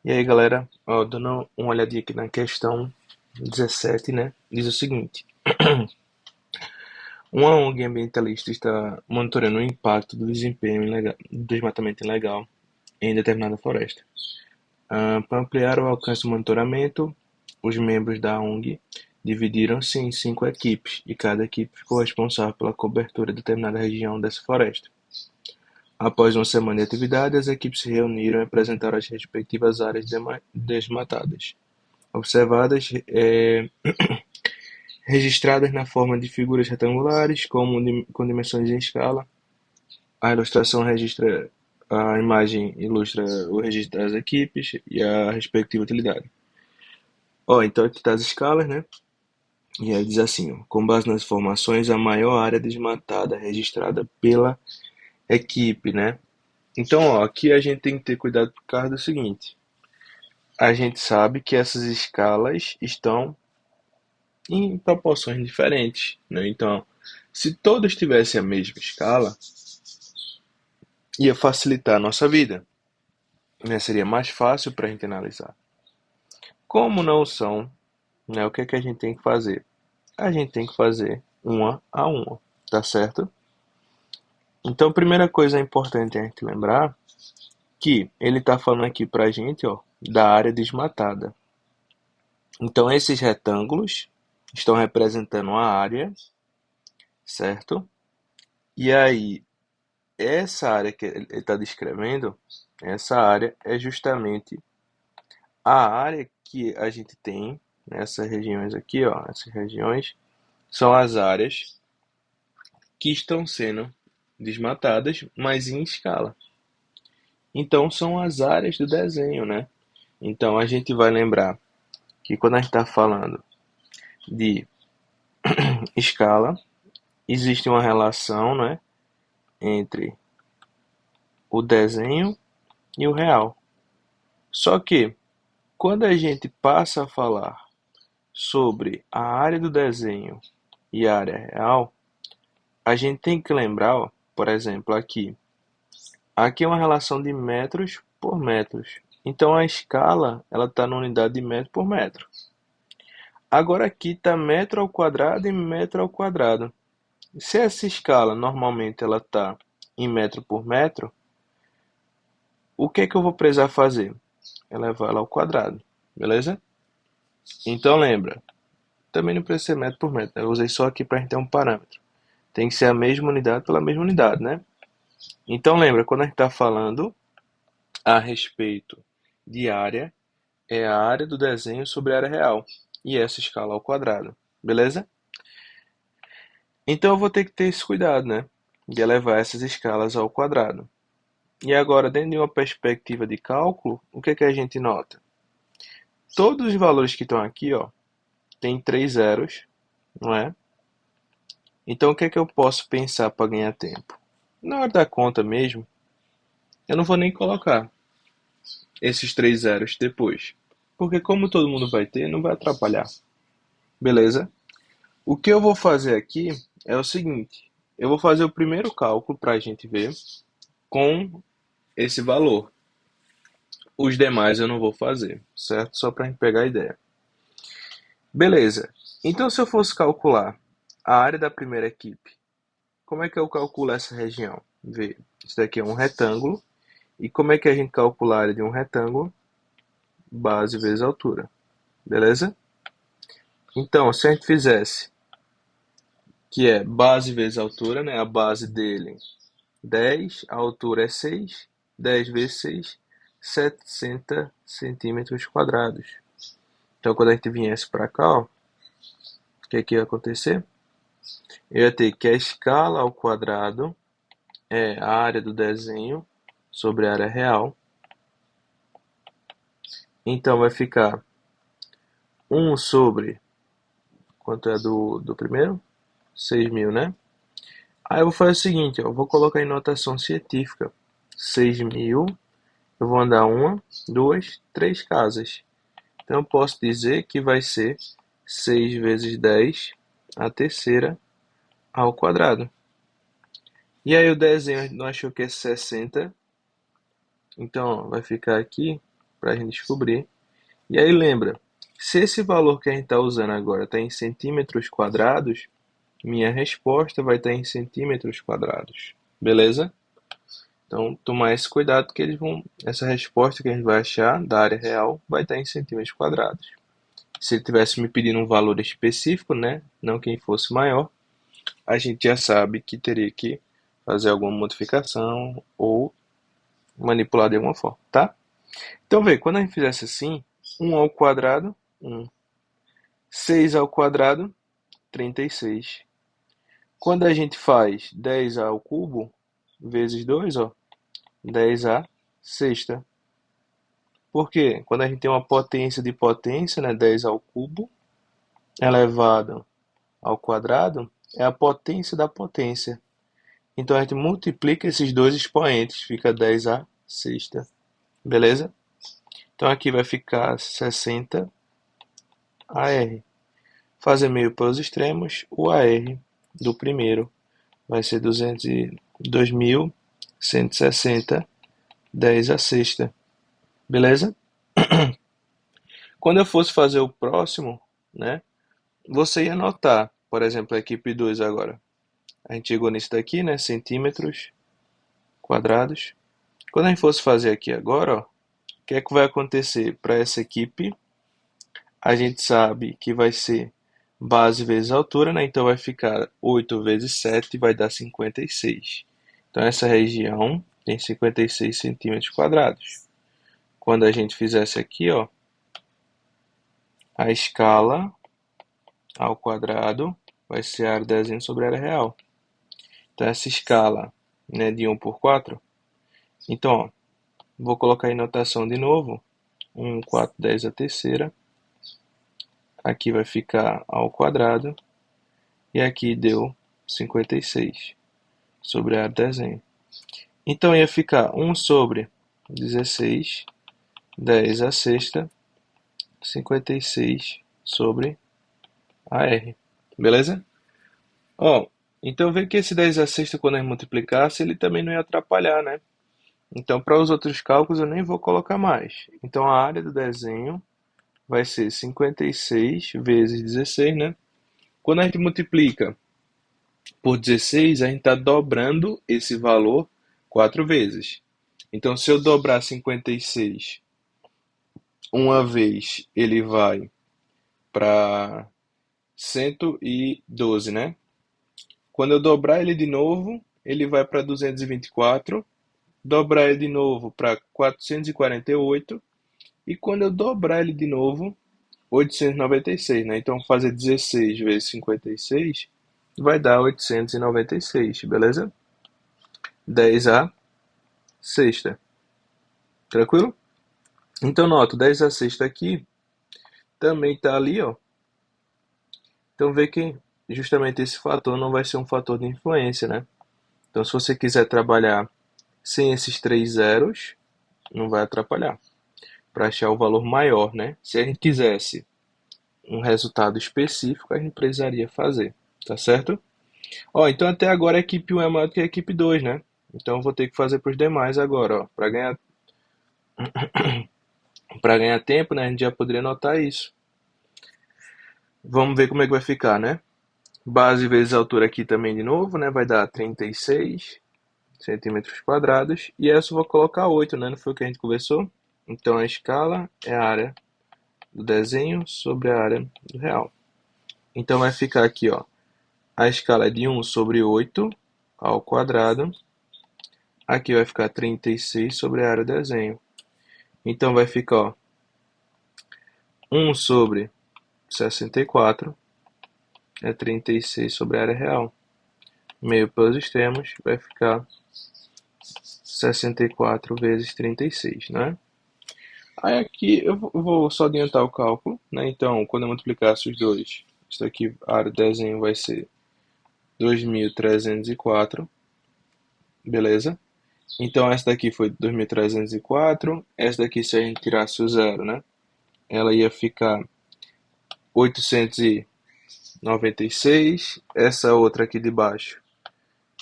E aí, galera, ó, dando uma olhadinha aqui na questão 17, né? Diz o seguinte: uma ONG ambientalista está monitorando o impacto do desempenho do desmatamento ilegal em determinada floresta. Para ampliar o alcance do monitoramento, os membros da ONG dividiram-se em 5 equipes e cada equipe ficou responsável pela cobertura de determinada região dessa floresta. Após uma semana de atividade, as equipes se reuniram e apresentaram as respectivas áreas desmatadas observadas, registradas na forma de figuras retangulares, com dimensões em escala. A ilustração registra a imagem ilustra o registro das equipes e a respectiva utilidade. Ó, então aqui está as escalas, né? E aí diz assim, ó, com base nas informações, a maior área desmatada registrada pela equipe, né? Então, ó, aqui a gente tem que ter cuidado por causa do seguinte: a gente sabe que essas escalas estão em proporções diferentes, né? Então, se todos tivessem a mesma escala, ia facilitar a nossa vida, né? Seria mais fácil para a gente analisar. Como não são, né? O que é que a gente tem que fazer? A gente tem que fazer uma a uma, tá certo? Então, a primeira coisa importante a gente lembrar que ele está falando aqui para a gente, ó, da área desmatada. Então, esses retângulos estão representando a área, certo? E aí, essa área que ele está descrevendo, essa área é justamente a área que a gente tem nessas regiões aqui, ó, essas regiões são as áreas que estão sendo desmatadas, mas em escala. Então são as áreas do desenho, né? Então a gente vai lembrar que quando a gente está falando de escala, existe uma relação, né, entre o desenho e o real. Só que quando a gente passa a falar sobre a área do desenho e a área real, a gente tem que lembrar, ó, por exemplo, aqui é uma relação de metros por metros. Então a escala ela está na unidade de metro por metro. Agora aqui está metro ao quadrado e metro ao quadrado. Se essa escala normalmente ela está em metro por metro, o que é que eu vou precisar fazer? Elevar ela ao quadrado, beleza? Então lembra, também não precisa ser metro por metro, né? Eu usei só aqui para a gente ter um parâmetro. Tem que ser a mesma unidade pela mesma unidade, né? Então lembra, quando a gente está falando a respeito de área, é a área do desenho sobre a área real, e essa escala ao quadrado, beleza? Então eu vou ter que ter esse cuidado, né? De elevar essas escalas ao quadrado. E agora, dentro de uma perspectiva de cálculo, o que é que a gente nota? Todos os valores que estão aqui, ó, tem 3 zeros, não é? Então o que é que eu posso pensar para ganhar tempo? Na hora da conta mesmo, eu não vou nem colocar esses 3 zeros depois. Porque como todo mundo vai ter, não vai atrapalhar. Beleza? O que eu vou fazer aqui é o seguinte. Eu vou fazer o primeiro cálculo para a gente ver com esse valor. Os demais eu não vou fazer, certo? Só para a gente pegar a ideia. Beleza. Então, se eu fosse calcular a área da primeira equipe, como é que eu calculo essa região? Vê, isso daqui é um retângulo. E como é que a gente calcula a área de um retângulo? Base vezes altura. Beleza? Então, se a gente fizesse, que é base vezes altura, né? A base dele 10, a altura é 6, 10 vezes 6, 700 centímetros quadrados. Então, quando a gente viesse para cá, ó, o que é que ia acontecer? Eu ia ter que a escala ao quadrado é a área do desenho sobre a área real. Então, vai ficar 1 sobre, quanto é do primeiro? 6.000, né? Aí eu vou fazer o seguinte, ó, eu vou colocar em notação científica. 6.000, eu vou andar uma, duas, três casas. Então eu posso dizer que vai ser 6 vezes 10 a terceira ao quadrado. E aí o desenho não achou que é 60, então ó, vai ficar aqui para a gente descobrir. E aí lembra, se esse valor que a gente está usando agora está em centímetros quadrados, minha resposta vai estar em centímetros quadrados. Beleza? Então, tomar esse cuidado que essa resposta que a gente vai achar da área real vai estar em centímetros quadrados. Se ele tivesse me pedindo um valor específico, né, não quem fosse maior, a gente já sabe que teria que fazer alguma modificação ou manipular de alguma forma, tá? Então, vê, quando a gente fizesse assim, 1 ao quadrado, 1. 6 ao quadrado, 36. Quando a gente faz 10 ao cubo, vezes 2, ó, 10 a sexta. Por quê? Quando a gente tem uma potência de potência, né, 10 ao cubo, elevado ao quadrado, é a potência da potência. Então a gente multiplica esses dois expoentes, fica 10 a sexta. Beleza? Então aqui vai ficar 60 AR. Fazer meio pelos extremos, o AR do primeiro vai ser 2.160, 10 a sexta. Beleza? Quando eu fosse fazer o próximo, né, você ia notar, por exemplo, a equipe 2 agora. A gente chegou nisso daqui, né, centímetros quadrados. Quando a gente fosse fazer aqui agora, ó, o que é que vai acontecer para essa equipe? A gente sabe que vai ser base vezes altura, né? Então vai ficar 8 vezes 7 vai dar 56. Então essa região tem 56 centímetros quadrados. Quando a gente fizesse aqui, ó, a escala ao quadrado vai ser a área de desenho sobre a área real. Então essa escala, né, de 1 por 4. Então, ó, vou colocar em notação de novo. 1, 4, 10 a terceira. Aqui vai ficar ao quadrado. E aqui deu 56 sobre a área de desenho. Então ia ficar 1 sobre 16, 10 a sexta, 56 sobre a R. Beleza? Ó, então vê que esse 10 a sexta, quando a gente multiplicasse, ele também não ia atrapalhar, né? Então, para os outros cálculos, eu nem vou colocar mais. Então, a área do desenho vai ser 56 vezes 16, né? Quando a gente multiplica por 16, a gente está dobrando esse valor 4 vezes. Então, se eu dobrar 56 uma vez, ele vai para 112, né? Quando eu dobrar ele de novo, ele vai para 224. Dobrar ele de novo para 448. E quando eu dobrar ele de novo, 896, né? Então, fazer 16 vezes 56 vai dar 896, beleza? 10 a sexta. Tranquilo? Então, nota, 10 a sexta aqui também está ali, ó. Então, vê que justamente esse fator não vai ser um fator de influência, né? Então, se você quiser trabalhar sem esses três zeros, não vai atrapalhar. Para achar o valor maior, né? Se a gente quisesse um resultado específico, a gente precisaria fazer, tá certo? Ó, então até agora a equipe 1 é maior do que a equipe 2, né? Então eu vou ter que fazer para os demais agora, ó. Para ganhar tempo, né? A gente já poderia anotar isso. Vamos ver como é que vai ficar, né? Base vezes altura aqui também de novo, né? Vai dar 36 centímetros quadrados. E essa eu vou colocar 8, né? Não foi o que a gente conversou? Então a escala é a área do desenho sobre a área do real. Então vai ficar aqui, ó. A escala é de 1 sobre 8 ao quadrado. Aqui vai ficar 36 sobre a área do desenho. Então vai ficar, ó, 1 sobre 64 é 36 sobre a área real. Meio pelos extremos vai ficar 64 vezes 36, né? Aí aqui eu vou só adiantar o cálculo, né? Então, quando eu multiplicasse os dois, isso aqui, a área do desenho vai ser 2.304, beleza? Então, essa daqui foi 2.304, essa daqui, se a gente tirasse o zero, né? Ela ia ficar 896, essa outra aqui de baixo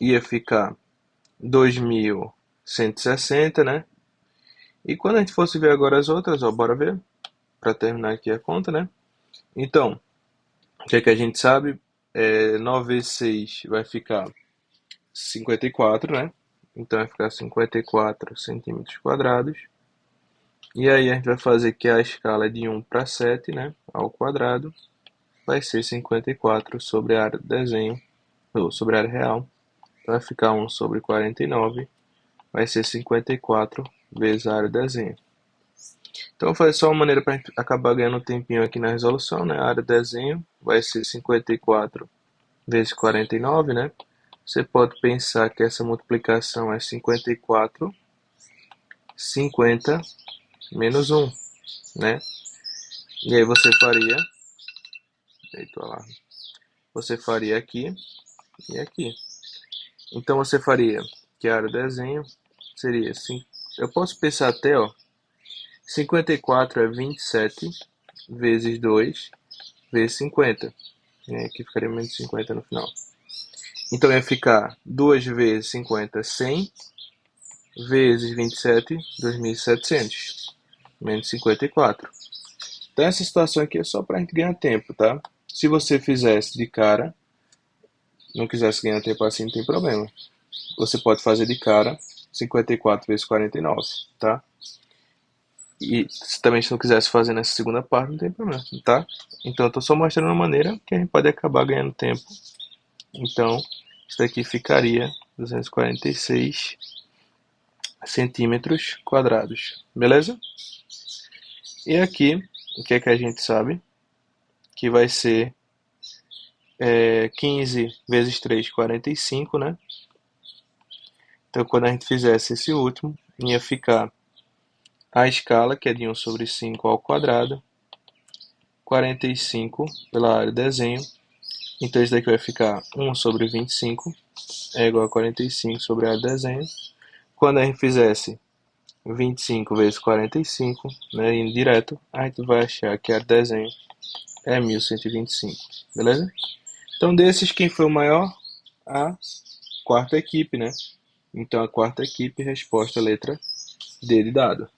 ia ficar 2.160, né? E quando a gente fosse ver agora as outras, ó, bora ver, para terminar aqui a conta, né? Então, o que é que a gente sabe? 9 vezes 6 vai ficar 54, né? Então vai ficar 54 centímetros quadrados. E aí a gente vai fazer que a escala é de 1 para 7, né? Ao quadrado. Vai ser 54 sobre a área do desenho, ou sobre a área real. Então vai ficar 1 sobre 49. Vai ser 54 vezes a área do desenho. Então vou fazer só uma maneira para a gente acabar ganhando um tempinho aqui na resolução, né? A área do desenho vai ser 54 vezes 49, né? Você pode pensar que essa multiplicação é 54, 50 menos 1, né? E aí você faria aqui e aqui. Então você faria que a área do desenho seria, eu posso pensar até, ó, 54 é 27 vezes 2 vezes 50. E aí aqui ficaria menos 50 no final. Então ia ficar 2 vezes 50, 100, vezes 27, 2.700, menos 54. Então essa situação aqui é só para a gente ganhar tempo, tá? Se você fizesse de cara, não quisesse ganhar tempo assim, não tem problema. Você pode fazer de cara 54 vezes 49, tá? E também se não quisesse fazer nessa segunda parte, não tem problema, tá? Então eu tô só mostrando uma maneira que a gente pode acabar ganhando tempo. Então, isso daqui ficaria 246 centímetros quadrados, beleza? E aqui, o que é que a gente sabe? Que vai ser 15 vezes 3, 45, né? Então, quando a gente fizesse esse último, ia ficar a escala, que é de 1 sobre 5 ao quadrado, 45 pela área de desenho. Então, isso daqui vai ficar 1 sobre 25 é igual a 45 sobre a área de desenho. Quando a gente fizesse 25 vezes 45, né, indo direto, a gente vai achar que a área de desenho é 1125, beleza? Então, desses, quem foi o maior? A quarta equipe, né? Então, a quarta equipe, resposta letra D de dado.